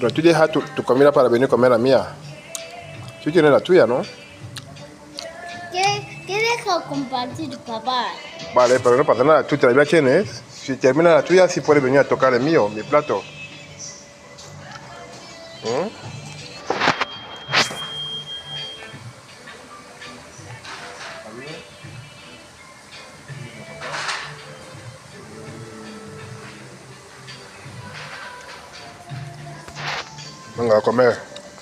Pero tú dejas tu comida para venir a comer la mía. Tú tienes la tuya, ¿no? ¿Qué deja compartir, papá? Vale, pero no pasa nada. Tú todavía tienes. Si termina la tuya, sí puedes venir a tocar el mío, mi plato. ¿Mm? Venga, a comer.